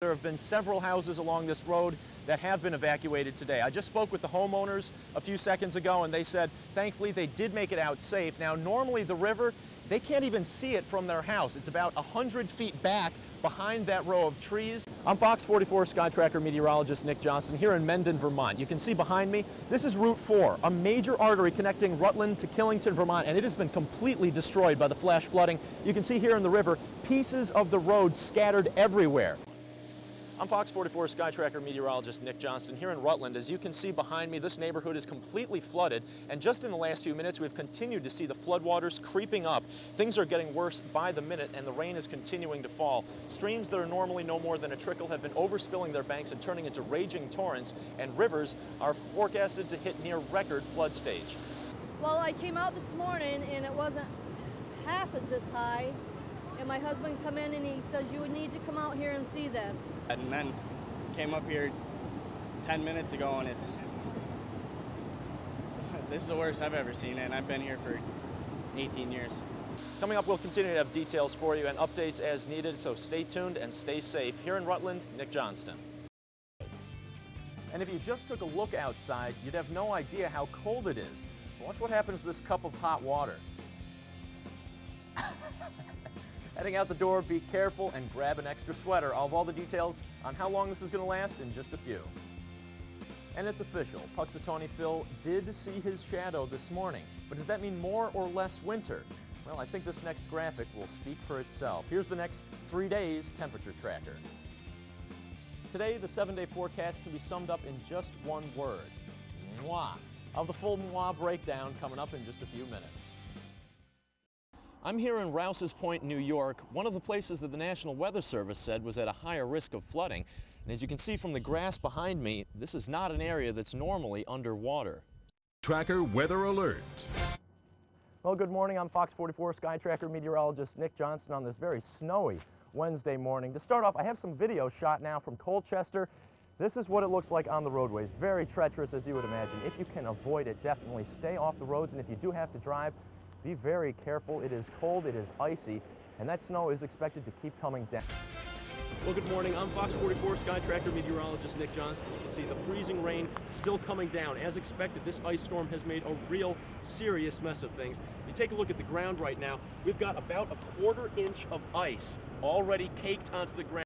There have been several houses along this road that have been evacuated today. I just spoke with the homeowners a few seconds ago, and they said thankfully they did make it out safe. Now normally the river, they can't even see it from their house. It's about 100 feet back behind that row of trees. I'm Fox 44 Skytracker meteorologist Nick Johnston here in Mendon, Vermont. You can see behind me, this is Route 4, a major artery connecting Rutland to Killington, Vermont, and it has been completely destroyed by the flash flooding. You can see here in the river, pieces of the road scattered everywhere. I'm Fox 44 Skytracker meteorologist Nick Johnston here in Rutland. As you can see behind me, this neighborhood is completely flooded, and just in the last few minutes we've continued to see the floodwaters creeping up. Things are getting worse by the minute, and the rain is continuing to fall. Streams that are normally no more than a trickle have been overspilling their banks and turning into raging torrents, and rivers are forecasted to hit near record flood stage. Well, I came out this morning and it wasn't half as this high. And my husband come in and he says, you would need to come out here and see this. And then came up here 10 minutes ago, and this is the worst I've ever seen it, and I've been here for 18 years. Coming up, we'll continue to have details for you and updates as needed, so stay tuned and stay safe. Here in Rutland, Nick Johnston. And if you just took a look outside, you'd have no idea how cold it is. Watch what happens to this cup of hot water. Heading out the door, be careful and grab an extra sweater. I'll have all the details on how long this is going to last in just a few. And it's official. Puxatawny Phil did see his shadow this morning. But does that mean more or less winter? Well, I think this next graphic will speak for itself. Here's the next 3 days temperature tracker. Today, the 7-day forecast can be summed up in just one word. Mwah. I'll have the full mwah breakdown coming up in just a few minutes. I'm here in Rouse's Point, New York, one of the places that the National Weather Service said was at a higher risk of flooding. And as you can see from the grass behind me, this is not an area that's normally underwater. Tracker Weather Alert. Well, good morning. I'm Fox 44 Skytracker meteorologist Nick Johnston on this very snowy Wednesday morning. To start off, I have some video shot now from Colchester. This is what it looks like on the roadways. Very treacherous, as you would imagine. If you can avoid it, definitely stay off the roads, and if you do have to drive, be very careful. It is cold, it is icy, and that snow is expected to keep coming down. Well, good morning. I'm Fox 44 Skytracker meteorologist Nick Johnston. You can see the freezing rain still coming down. As expected, this ice storm has made a real serious mess of things. You take a look at the ground right now, we've got about a 1/4 inch of ice already caked onto the ground.